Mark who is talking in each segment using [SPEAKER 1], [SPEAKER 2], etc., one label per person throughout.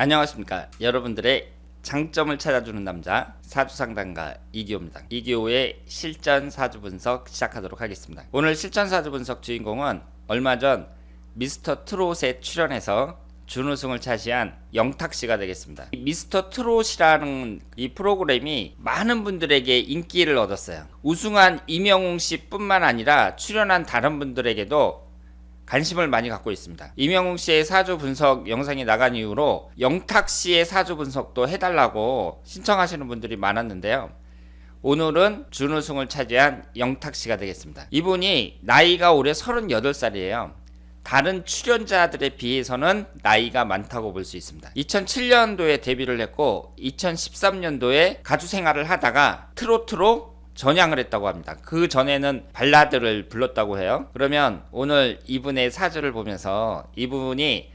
[SPEAKER 1] 안녕하십니까. 여러분들의 장점을 찾아주는 남자 사주상담가 이기호입니다. 이기호의 실전 사주 분석 시작하도록 하겠습니다. 오늘 실전 사주 분석 주인공은 얼마 전 미스터 트롯에 출연해서 준우승을 차지한 영탁씨가 되겠습니다. 미스터 트롯이라는 이 프로그램이 많은 분들에게 인기를 얻었어요. 우승한 임영웅씨 뿐만 아니라 출연한 다른 분들에게도 관심을 많이 갖고 있습니다. 임영웅 씨의 사주 분석 영상이 나간 이후로 영탁 씨의 사주 분석도 해달라고 신청하시는 분들이 많았는데요. 오늘은 준우승을 차지한 영탁 씨가 되겠습니다. 이분이 나이가 올해 38살이에요. 다른 출연자들에 비해서는 나이가 많다고 볼 수 있습니다. 2007년도에 데뷔를 했고 2013년도에 가수 생활을 하다가 트로트로 전향을 했다고 합니다. 그 전에는 발라드를 불렀다고 해요. 그러면 오늘 이분의 사주를 보면서 이분이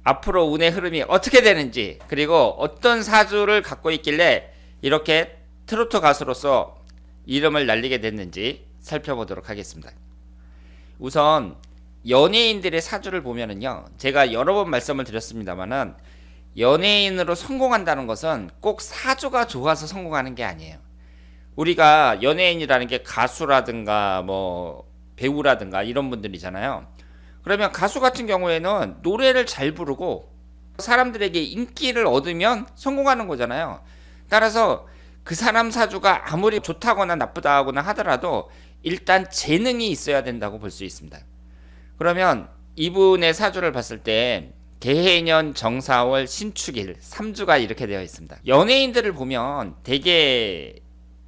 [SPEAKER 1] 앞으로 운의 흐름이 어떻게 되는지, 그리고 어떤 사주를 갖고 있길래 이렇게 트로트 가수로서 이름을 날리게 됐는지 살펴보도록 하겠습니다. 우선 연예인들의 사주를 보면은요, 제가 여러 번 말씀을 드렸습니다만은 연예인으로 성공한다는 것은 꼭 사주가 좋아서 성공하는 게 아니에요. 우리가 연예인이라는 게 가수라든가 뭐 배우라든가 이런 분들이잖아요. 그러면 가수 같은 경우에는 노래를 잘 부르고 사람들에게 인기를 얻으면 성공하는 거잖아요. 따라서 그 사람 사주가 아무리 좋다거나 나쁘다거나 하더라도 일단 재능이 있어야 된다고 볼 수 있습니다. 그러면 이분의 사주를 봤을 때 개해년 정사월 신축일 3주가 이렇게 되어 있습니다. 연예인들을 보면 되게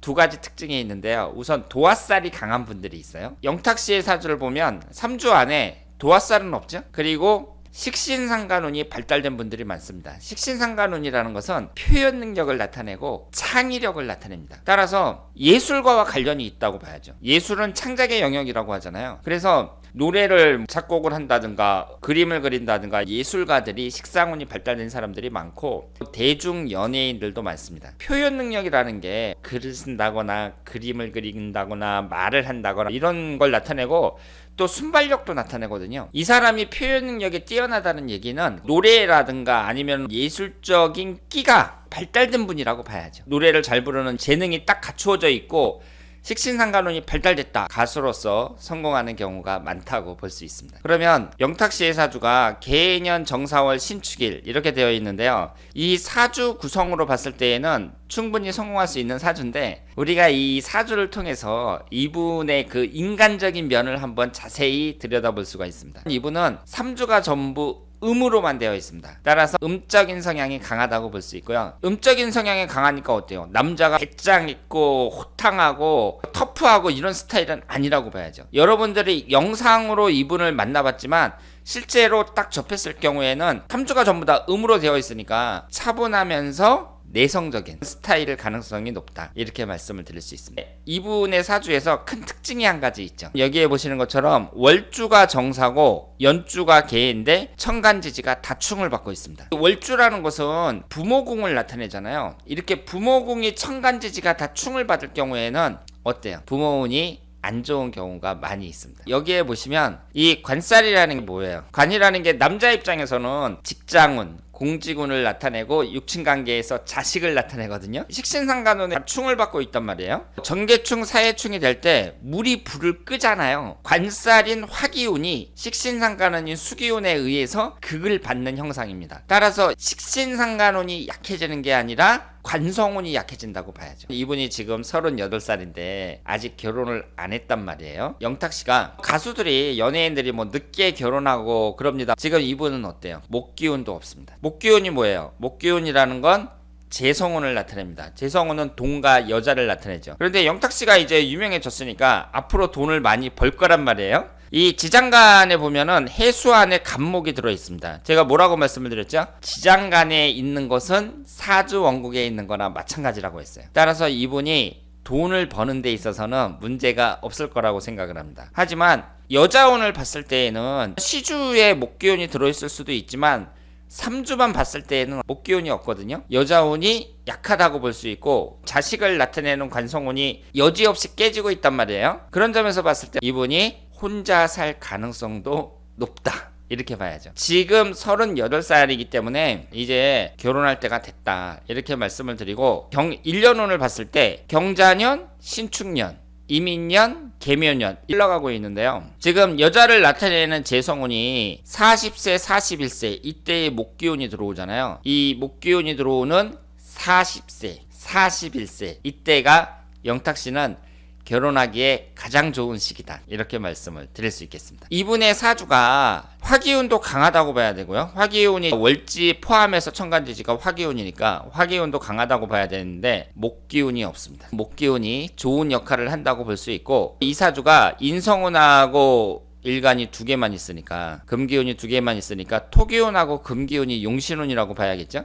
[SPEAKER 1] 두 가지 특징이 있는데요. 우선 도화살이 강한 분들이 있어요. 영탁 씨의 사주를 보면 3주 안에 도화살은 없죠. 그리고 식신상간운이 발달된 분들이 많습니다. 식신상간운이라는 것은 표현 능력을 나타내고 창의력을 나타냅니다. 따라서 예술과와 관련이 있다고 봐야죠. 예술은 창작의 영역이라고 하잖아요. 그래서 노래를 작곡을 한다든가 그림을 그린다든가 예술가들이 식상운이 발달된 사람들이 많고 대중 연예인들도 많습니다. 표현 능력이라는 게 글을 쓴다거나 그림을 그린다거나 말을 한다거나 이런 걸 나타내고 또 순발력도 나타내거든요. 이 사람이 표현 능력이 뛰어나다는 얘기는 노래라든가 아니면 예술적인 끼가 발달된 분이라고 봐야죠. 노래를 잘 부르는 재능이 딱 갖추어져 있고 식신상간운이 발달됐다. 가수로서 성공하는 경우가 많다고 볼 수 있습니다. 그러면 영탁 씨의 사주가 개해년 정사월 신축일 이렇게 되어 있는데요. 이 사주 구성으로 봤을 때에는 충분히 성공할 수 있는 사주인데 우리가 이 사주를 통해서 이분의 그 인간적인 면을 한번 자세히 들여다볼 수가 있습니다. 이분은 3주가 전부 음으로만 되어 있습니다. 따라서 음적인 성향이 강하다고 볼 수 있고요. 음적인 성향이 강하니까 어때요? 남자가 배짱 있고 호탕하고 터프하고 이런 스타일은 아니라고 봐야죠. 여러분들이 영상으로 이분을 만나봤지만 실제로 딱 접했을 경우에는 3주가 전부 다 음으로 되어 있으니까 차분하면서 내성적인 스타일일 가능성이 높다, 이렇게 말씀을 드릴 수 있습니다. 이분의 사주에서 큰 특징이 한 가지 있죠. 여기에 보시는 것처럼 월주가 정사고 연주가 개인데 천간지지가 다충을 받고 있습니다. 월주라는 것은 부모궁을 나타내잖아요. 이렇게 부모궁이 천간지지가 다충을 받을 경우에는 어때요? 부모운이 안 좋은 경우가 많이 있습니다. 여기에 보시면 이 관살이라는 게 뭐예요? 관이라는 게 남자 입장에서는 직장운, 공직운을 나타내고 육친관계에서 자식을 나타내거든요. 식신상간운에 다충을 받고 있단 말이에요. 정계충, 사해충이 될 때 물이 불을 끄잖아요. 관살인 화기운이 식신상간운인 수기운에 의해서 극을 받는 형상입니다. 따라서 식신상간운이 약해지는 게 아니라 관성운이 약해진다고 봐야죠. 이분이 지금 38살인데 아직 결혼을 안 했단 말이에요. 영탁 씨가 가수들이 연예인들이 뭐 늦게 결혼하고 그럽니다. 지금 이분은 어때요? 목기운도 없습니다. 목기운이 뭐예요? 목기운이라는 건 재성운을 나타냅니다. 재성운은 돈과 여자를 나타내죠. 그런데 영탁 씨가 이제 유명해졌으니까 앞으로 돈을 많이 벌 거란 말이에요. 이 지장간에 보면은 해수 안에 간목이 들어있습니다. 제가 뭐라고 말씀을 드렸죠? 지장간에 있는 것은 사주 원국에 있는 거나 마찬가지라고 했어요. 따라서 이분이 돈을 버는 데 있어서는 문제가 없을 거라고 생각을 합니다. 하지만 여자운을 봤을 때에는 시주에 목기운이 들어있을 수도 있지만 3주만 봤을 때에는 목기운이 없거든요. 여자운이 약하다고 볼 수 있고 자식을 나타내는 관성운이 여지없이 깨지고 있단 말이에요. 그런 점에서 봤을 때 이분이 혼자 살 가능성도 높다, 이렇게 봐야죠. 지금 38살이기 때문에 이제 결혼할 때가 됐다 이렇게 말씀을 드리고 1년운을 봤을 때 경자년, 신축년, 이민년, 계묘년 흘러가고 있는데요. 지금 여자를 나타내는 재성운이 40세, 41세 이때의 목기운이 들어오잖아요. 이 목기운이 들어오는 40세, 41세 이때가 영탁씨는 결혼하기에 가장 좋은 시기다 이렇게 말씀을 드릴 수 있겠습니다. 이분의 사주가 화기운도 강하다고 봐야 되고요. 화기운이 월지 포함해서 천간지지가 화기운이니까 화기운도 강하다고 봐야 되는데 목기운이 없습니다. 목기운이 좋은 역할을 한다고 볼 수 있고 이 사주가 인성운하고 일간이 두 개만 있으니까 금기운이 두 개만 있으니까 토기운하고 금기운이 용신운이라고 봐야겠죠.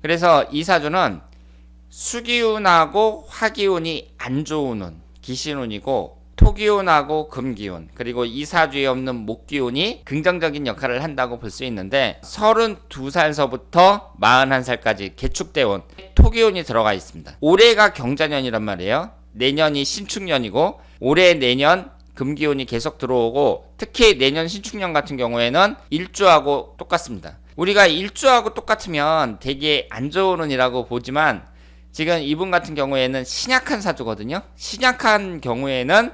[SPEAKER 1] 그래서 이 사주는 수기운하고 화기운이 안 좋은 운 기신운이고 토기운하고 금기운 그리고 이 사주에 없는 목기운이 긍정적인 역할을 한다고 볼 수 있는데 32살서부터 41살까지 개축대운 토기운이 들어가 있습니다. 올해가 경자년이란 말이에요. 내년이 신축년이고 올해 내년 금기운이 계속 들어오고 특히 내년 신축년 같은 경우에는 일주하고 똑같습니다. 우리가 일주하고 똑같으면 되게 안 좋은 운이라고 보지만 지금 이분 같은 경우에는 신약한 사주거든요. 신약한 경우에는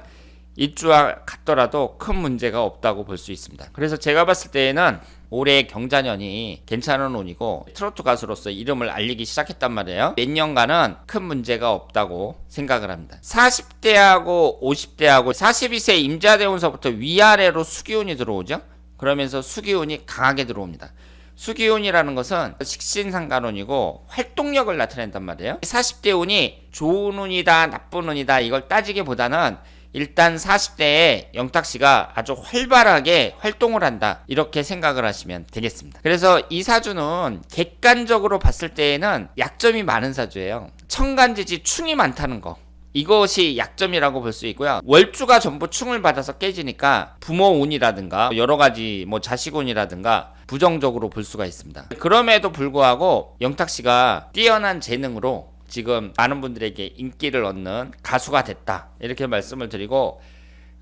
[SPEAKER 1] 일주와 같더라도 큰 문제가 없다고 볼 수 있습니다. 그래서 제가 봤을 때에는 올해 경자년이 괜찮은 운이고 트로트 가수로서 이름을 알리기 시작했단 말이에요. 몇 년간은 큰 문제가 없다고 생각을 합니다. 40대하고 50대하고 42세 임자대운서부터 위아래로 수기운이 들어오죠. 그러면서 수기운이 강하게 들어옵니다. 수기운이라는 것은 식신상간운이고 활동력을 나타낸단 말이에요. 40대 운이 좋은 운이다 나쁜 운이다 이걸 따지기보다는 일단 40대에 영탁씨가 아주 활발하게 활동을 한다 이렇게 생각을 하시면 되겠습니다. 그래서 이 사주는 객관적으로 봤을 때에는 약점이 많은 사주예요. 천간지지 충이 많다는 거 이것이 약점이라고 볼 수 있고요. 월주가 전부 충을 받아서 깨지니까 부모 운이라든가 여러 가지 뭐 자식 운이라든가 부정적으로 볼 수가 있습니다. 그럼에도 불구하고 영탁씨가 뛰어난 재능으로 지금 많은 분들에게 인기를 얻는 가수가 됐다 이렇게 말씀을 드리고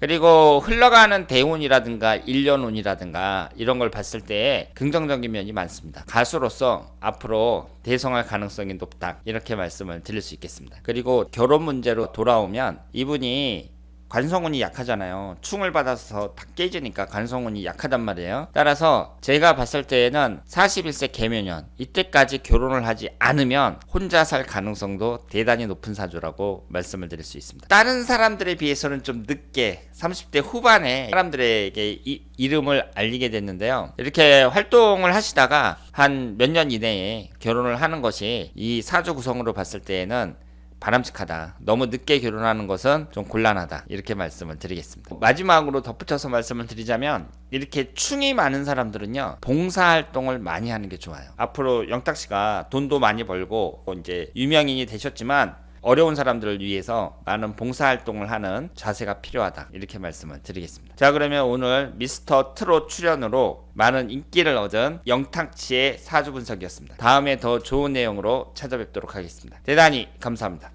[SPEAKER 1] 그리고 흘러가는 대운이라든가 일년운이라든가 이런 걸 봤을 때 긍정적인 면이 많습니다. 가수로서 앞으로 대성할 가능성이 높다 이렇게 말씀을 드릴 수 있겠습니다. 그리고 결혼 문제로 돌아오면 이분이 관성운이 약하잖아요. 충을 받아서 다 깨지니까 관성운이 약하단 말이에요. 따라서 제가 봤을 때에는 41세 계묘년 이때까지 결혼을 하지 않으면 혼자 살 가능성도 대단히 높은 사주라고 말씀을 드릴 수 있습니다. 다른 사람들에 비해서는 좀 늦게 30대 후반에 사람들에게 이름을 알리게 됐는데요. 이렇게 활동을 하시다가 한 몇 년 이내에 결혼을 하는 것이 이 사주 구성으로 봤을 때에는 바람직하다. 너무 늦게 결혼하는 것은 좀 곤란하다. 이렇게 말씀을 드리겠습니다. 마지막으로 덧붙여서 말씀을 드리자면 이렇게 충이 많은 사람들은요. 봉사활동을 많이 하는 게 좋아요. 앞으로 영탁씨가 돈도 많이 벌고 이제 유명인이 되셨지만 어려운 사람들을 위해서 많은 봉사활동을 하는 자세가 필요하다 이렇게 말씀을 드리겠습니다. 자 그러면 오늘 미스터 트롯 출연으로 많은 인기를 얻은 영탁씨의 사주 분석이었습니다. 다음에 더 좋은 내용으로 찾아뵙도록 하겠습니다. 대단히 감사합니다.